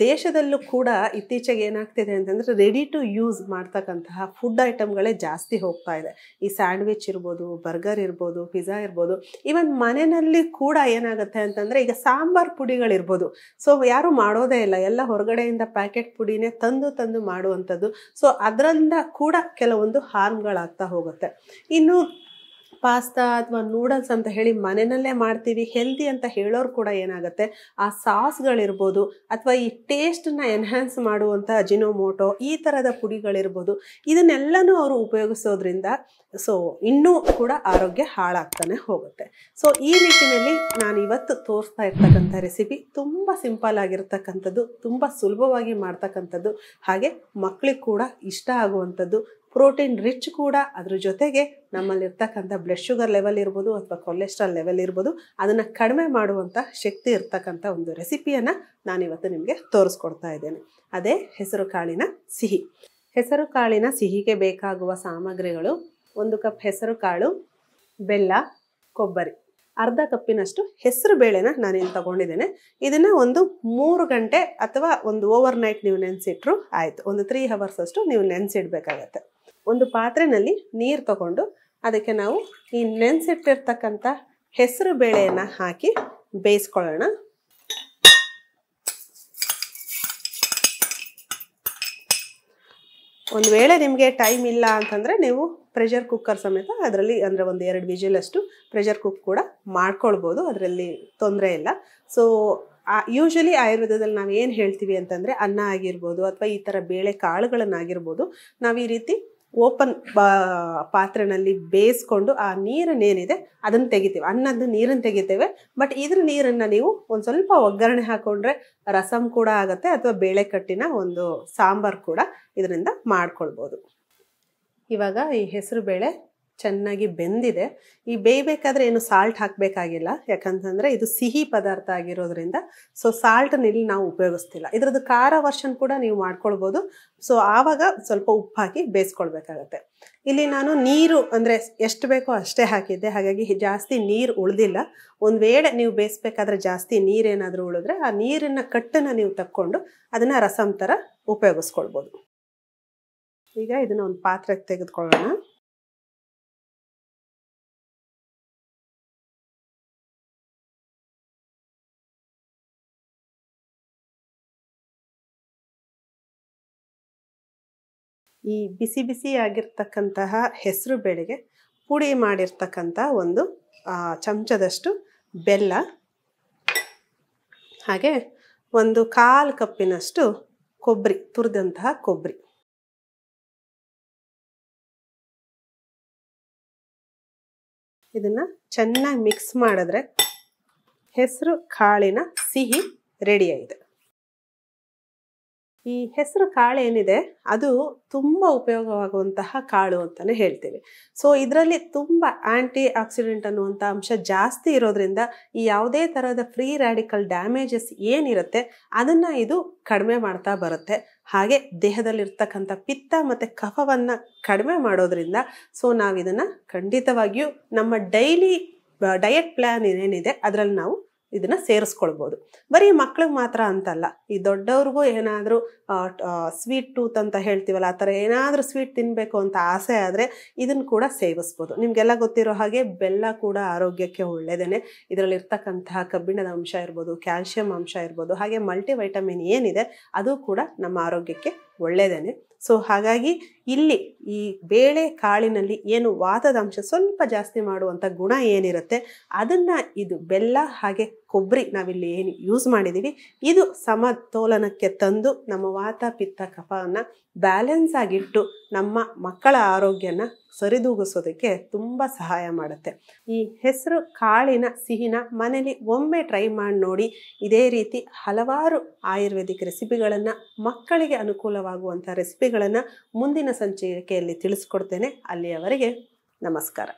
ದೇಶದಲ್ಲೂ ಕೂಡ ಇತ್ತೀಚೆಗೆ ಏನಾಗ್ತಿದೆ ಅಂತಂದರೆ ರೆಡಿ ಟು ಯೂಸ್ ಮಾಡ್ತಕ್ಕಂತಹ ಫುಡ್ ಐಟಮ್ಗಳೇ ಜಾಸ್ತಿ ಹೋಗ್ತಾ ಇದೆ. ಈ ಸ್ಯಾಂಡ್ವಿಚ್ ಇರ್ಬೋದು, ಬರ್ಗರ್ ಇರ್ಬೋದು, ಪಿಜ್ಜಾ ಇರ್ಬೋದು, ಈವನ್ ಮನೆಯಲ್ಲಿ ಕೂಡ ಏನಾಗುತ್ತೆ ಅಂತಂದರೆ ಈಗ ಸಾಂಬಾರ್ ಪುಡಿಗಳಿರ್ಬೋದು. ಸೊ ಯಾರು ಮಾಡೋದೇ ಇಲ್ಲ, ಎಲ್ಲ ಹೊರಗಡೆಯಿಂದ ಪ್ಯಾಕೆಟ್ ಪುಡಿನೇ ತಂದು ಮಾಡುವಂಥದ್ದು. ಸೊ ಅದರಿಂದ ಕೂಡ ಕೆಲವೊಂದು ಹಾರ್ಮ್ಗಳಾಗ್ತಾ ಹೋಗುತ್ತೆ. ಇನ್ನು ಪಾಸ್ತಾ ಅಥವಾ ನೂಡಲ್ಸ್ ಅಂತ ಹೇಳಿ ಮನೆಯಲ್ಲೇ ಮಾಡ್ತೀವಿ ಹೆಲ್ದಿ ಅಂತ ಹೇಳೋರು ಕೂಡ ಏನಾಗುತ್ತೆ, ಆ ಸಾಸ್ಗಳಿರ್ಬೋದು ಅಥವಾ ಈ ಟೇಸ್ಟನ್ನ ಎನ್ಹ್ಯಾನ್ಸ್ ಮಾಡುವಂಥ ಅಜಿನೋಮೋಟೊ ಈ ಥರದ ಪುಡಿಗಳಿರ್ಬೋದು, ಇದನ್ನೆಲ್ಲನೂ ಅವರು ಉಪಯೋಗಿಸೋದ್ರಿಂದ ಸೊ ಇನ್ನೂ ಕೂಡ ಆರೋಗ್ಯ ಹಾಳಾಗ್ತಾನೆ ಹೋಗುತ್ತೆ. ಸೊ ಈ ನಿಟ್ಟಿನಲ್ಲಿ ನಾನು ಇವತ್ತು ತೋರಿಸ್ತಾ ಇರ್ತಕ್ಕಂಥ ರೆಸಿಪಿ ತುಂಬ ಸಿಂಪಲ್ ಆಗಿರ್ತಕ್ಕಂಥದ್ದು, ತುಂಬ ಸುಲಭವಾಗಿ ಮಾಡ್ತಕ್ಕಂಥದ್ದು, ಹಾಗೆ ಮಕ್ಕಳಿಗೆ ಕೂಡ ಇಷ್ಟ ಆಗುವಂಥದ್ದು, ಪ್ರೋಟೀನ್ ರಿಚ್ ಕೂಡ. ಅದ್ರ ಜೊತೆಗೆ ನಮ್ಮಲ್ಲಿರ್ತಕ್ಕಂಥ ಬ್ಲಡ್ ಶುಗರ್ ಲೆವೆಲ್ ಇರ್ಬೋದು ಅಥವಾ ಕೊಲೆಸ್ಟ್ರಾಲ್ ಲೆವೆಲ್ ಇರ್ಬೋದು, ಅದನ್ನು ಕಡಿಮೆ ಮಾಡುವಂಥ ಶಕ್ತಿ ಇರ್ತಕ್ಕಂಥ ಒಂದು ರೆಸಿಪಿಯನ್ನು ನಾನಿವತ್ತು ನಿಮಗೆ ತೋರಿಸ್ಕೊಡ್ತಾ ಇದ್ದೇನೆ. ಅದೇ ಹೆಸರು ಕಾಳಿನ ಸಿಹಿ. ಹೆಸರು ಕಾಳಿನ ಸಿಹಿಗೆ ಬೇಕಾಗುವ ಸಾಮಗ್ರಿಗಳು: 1 ಕಪ್ ಹೆಸರು ಕಾಳು, ಬೆಲ್ಲ, ಕೊಬ್ಬರಿ, ಅರ್ಧ ಕಪ್ಪಿನಷ್ಟು ಹೆಸರು ಬೇಳೆನ ನಾನಿಲ್ಲಿ ತಗೊಂಡಿದ್ದೇನೆ. ಇದನ್ನು ಒಂದು 3 ಗಂಟೆ ಅಥವಾ ಒಂದು ಓವರ್ ನೈಟ್ ನೀವು ನೆನೆಸಿಟ್ರು ಆಯಿತು. ಒಂದು 3 hours ಅಷ್ಟು ನೀವು ನೆನೆಸಿಡ್ಬೇಕಾಗತ್ತೆ. ಒಂದು ಪಾತ್ರೆಯಲ್ಲಿ ನೀರು ತಗೊಂಡು ಅದಕ್ಕೆ ನಾವು ಈ ನೆನೆಸಿಟ್ಟಿರ್ತಕ್ಕಂಥ ಹೆಸರು ಬೇಳೆಯನ್ನು ಹಾಕಿ ಬೇಯಿಸ್ಕೊಳ್ಳೋಣ. ಒಂದು ವೇಳೆ ನಿಮಗೆ ಟೈಮ್ ಇಲ್ಲ ಅಂತಂದರೆ ನೀವು ಪ್ರೆಷರ್ ಕುಕ್ಕರ್ ಸಮೇತ ಅದರಲ್ಲಿ ಅಂದರೆ ಒಂದು 2 ವಿಜಿಲಷ್ಟು ಪ್ರೆಷರ್ ಕುಕ್ ಕೂಡ ಮಾಡ್ಕೊಳ್ಬೋದು, ಅದರಲ್ಲಿ ತೊಂದರೆ ಇಲ್ಲ. ಸೊ ಯೂಶಲಿ ಆಯುರ್ವೇದದಲ್ಲಿ ನಾವು ಏನು ಹೇಳ್ತೀವಿ ಅಂತಂದರೆ ಅನ್ನ ಆಗಿರ್ಬೋದು ಅಥವಾ ಈ ಥರ ಬೇಳೆ ಕಾಳುಗಳನ್ನಾಗಿರ್ಬೋದು, ನಾವು ಈ ರೀತಿ ಓಪನ್ ಪಾತ್ರೆಯಲ್ಲಿ ಬೇಯಿಸ್ಕೊಂಡು ಆ ನೀರನ್ನೇನಿದೆ ಅದನ್ನು ತೆಗಿತೀವಿ. ಅನ್ನದ ನೀರನ್ನು ತೆಗಿತೇವೆ, ಬಟ್ ಇದ್ರ ನೀರನ್ನು ನೀವು ಒಂದು ಸ್ವಲ್ಪ ಒಗ್ಗರಣೆ ಹಾಕ್ಕೊಂಡ್ರೆ ರಸಮ್ ಕೂಡ ಆಗುತ್ತೆ ಅಥವಾ ಬೇಳೆ ಕಟ್ಟಿನ ಒಂದು ಸಾಂಬಾರು ಕೂಡ ಇದರಿಂದ ಮಾಡ್ಕೊಳ್ಬೋದು. ಇವಾಗ ಈ ಹೆಸರು ಬೇಳೆ ಚೆನ್ನಾಗಿ ಬೆಂದಿದೆ. ಈ ಬೇಯಬೇಕಾದ್ರೆ ಏನು ಸಾಲ್ಟ್ ಹಾಕಬೇಕಾಗಿಲ್ಲ, ಯಾಕಂತಂದರೆ ಇದು ಸಿಹಿ ಪದಾರ್ಥ ಆಗಿರೋದ್ರಿಂದ ಸೊ ಸಾಲ್ಟನ್ನ ಇಲ್ಲಿ ನಾವು ಉಪಯೋಗಿಸ್ತಿಲ್ಲ. ಇದ್ರದ್ದು ಖಾರ ವರ್ಷನ್ ಕೂಡ ನೀವು ಮಾಡ್ಕೊಳ್ಬೋದು. ಸೊ ಆವಾಗ ಸ್ವಲ್ಪ ಉಪ್ಪು ಹಾಕಿ ಬೇಯಿಸ್ಕೊಳ್ಬೇಕಾಗತ್ತೆ. ಇಲ್ಲಿ ನಾನು ನೀರು ಅಂದರೆ ಎಷ್ಟು ಬೇಕೋ ಅಷ್ಟೇ ಹಾಕಿದ್ದೆ, ಹಾಗಾಗಿ ಜಾಸ್ತಿ ನೀರು ಉಳಿದಿಲ್ಲ. ಒಂದು ವೇಳೆ ನೀವು ಬೇಯಿಸ್ಬೇಕಾದ್ರೆ ಜಾಸ್ತಿ ನೀರೇನಾದರೂ ಉಳಿದ್ರೆ ಆ ನೀರಿನ ಕಟ್ಟನ್ನು ನೀವು ತಕ್ಕೊಂಡು ಅದನ್ನು ರಸಮ್ ಥರ ಉಪಯೋಗಿಸ್ಕೊಳ್ಬೋದು. ಈಗ ಇದನ್ನು ಒಂದು ಪಾತ್ರೆಗೆ ತೆಗೆದುಕೊಳ್ಳೋಣ. ಈ ಬಿಸಿ ಬಿಸಿಯಾಗಿರ್ತಕ್ಕಂತಹ ಹೆಸರು ಬೇಳೆಗೆ ಪುಡಿ ಮಾಡಿರ್ತಕ್ಕಂಥ ಒಂದು ಚಮಚದಷ್ಟು ಬೆಲ್ಲ, ಹಾಗೆ ಒಂದು 1/4 ಕಪ್ಪಿನಷ್ಟು ಕೊಬ್ಬರಿ, ತುರಿದಂತಹ ಕೊಬ್ಬರಿ, ಇದನ್ನು ಚೆನ್ನಾಗಿ ಮಿಕ್ಸ್ ಮಾಡಿದ್ರೆ ಹೆಸರು ಕಾಳಿನ ಸಿಹಿ ರೆಡಿಯಾಗಿದೆ. ಈ ಹೆಸರು ಕಾಳು ಏನಿದೆ ಅದು ತುಂಬ ಉಪಯೋಗವಾಗುವಂತಹ ಕಾಳು ಅಂತಲೇ ಹೇಳ್ತೀವಿ. ಸೊ ಇದರಲ್ಲಿ ತುಂಬ ಆ್ಯಂಟಿ ಆಕ್ಸಿಡೆಂಟ್ ಅನ್ನುವಂಥ ಅಂಶ ಜಾಸ್ತಿ ಇರೋದ್ರಿಂದ ಈ ಯಾವುದೇ ಥರದ ಫ್ರೀ ರ್ಯಾಡಿಕಲ್ ಡ್ಯಾಮೇಜಸ್ ಏನಿರುತ್ತೆ ಅದನ್ನು ಇದು ಕಡಿಮೆ ಮಾಡ್ತಾ ಬರುತ್ತೆ. ಹಾಗೆ ದೇಹದಲ್ಲಿರ್ತಕ್ಕಂಥ ಪಿತ್ತ ಮತ್ತು ಕಫವನ್ನು ಕಡಿಮೆ ಮಾಡೋದ್ರಿಂದ ಸೊ ನಾವು ಇದನ್ನು ಖಂಡಿತವಾಗಿಯೂ ನಮ್ಮ ಡೈಲಿ ಡಯಟ್ ಪ್ಲ್ಯಾನ್ ಏನೇನಿದೆ ಅದರಲ್ಲಿ ನಾವು ಇದನ್ನು ಸೇರಿಸ್ಕೊಳ್ಬೋದು. ಬರೀ ಮಕ್ಳಿಗೆ ಮಾತ್ರ ಅಂತಲ್ಲ, ಈ ದೊಡ್ಡವ್ರಿಗೂ ಏನಾದರೂ ಸ್ವೀಟ್ ಟೂತ್ ಅಂತ ಹೇಳ್ತೀವಲ್ಲ, ಆ ಥರ ಏನಾದರೂ ಸ್ವೀಟ್ ತಿನ್ನಬೇಕು ಅಂತ ಆಸೆ ಆದರೆ ಇದನ್ನು ಕೂಡ ಸೇವಿಸ್ಬೋದು. ನಿಮಗೆಲ್ಲ ಗೊತ್ತಿರೋ ಹಾಗೆ ಬೆಲ್ಲ ಕೂಡ ಆರೋಗ್ಯಕ್ಕೆ ಒಳ್ಳೆಯದೇ. ಇದರಲ್ಲಿರ್ತಕ್ಕಂತಹ ಕಬ್ಬಿಣದ ಅಂಶ ಇರ್ಬೋದು, ಕ್ಯಾಲ್ಶಿಯಂ ಅಂಶ ಇರ್ಬೋದು, ಹಾಗೆ ಮಲ್ಟಿವೈಟಮಿನ್ ಏನಿದೆ ಅದು ಕೂಡ ನಮ್ಮ ಆರೋಗ್ಯಕ್ಕೆ ಒಳ್ಳೆಯದೇ. ಸೊ ಹಾಗಾಗಿ ಇಲ್ಲಿ ಈ ಬೇಳೆ ಕಾಳಿನಲ್ಲಿ ಏನು ವಾತದ ಅಂಶ ಸ್ವಲ್ಪ ಜಾಸ್ತಿ ಮಾಡುವಂಥ ಗುಣ ಏನಿರುತ್ತೆ ಅದನ್ನು ಇದು ಬೆಲ್ಲ ಹಾಗೆ ಕೊಬ್ಬರಿ ನಾವಿಲ್ಲಿ ಏನು ಯೂಸ್ ಮಾಡಿದ್ದೀವಿ ಇದು ಸಮತೋಲನಕ್ಕೆ ತಂದು ನಮ್ಮ ವಾತ ಪಿತ್ತ ಕಫವನ್ನು ಬ್ಯಾಲೆನ್ಸ್ ಆಗಿಟ್ಟು ನಮ್ಮ ಮಕ್ಕಳ ಆರೋಗ್ಯನ ಸರಿದೂಗಿಸೋದಕ್ಕೆ ತುಂಬ ಸಹಾಯ ಮಾಡುತ್ತೆ. ಈ ಹೆಸರು ಕಾಳಿನ ಸಿಹಿನ ಮನೇಲಿ ಒಮ್ಮೆ ಟ್ರೈ ಮಾಡಿ ನೋಡಿ. ಇದೇ ರೀತಿ ಹಲವಾರು ಆಯುರ್ವೇದಿಕ್ ರೆಸಿಪಿಗಳನ್ನು, ಮಕ್ಕಳಿಗೆ ಅನುಕೂಲವಾಗುವಂಥ ರೆಸಿಪಿಗಳನ್ನು ಮುಂದಿನ ಸಂಚಿಕೆಯಲ್ಲಿ ತಿಳಿಸ್ಕೊಡ್ತೇನೆ. ಅಲ್ಲಿಯವರೆಗೆ ನಮಸ್ಕಾರ.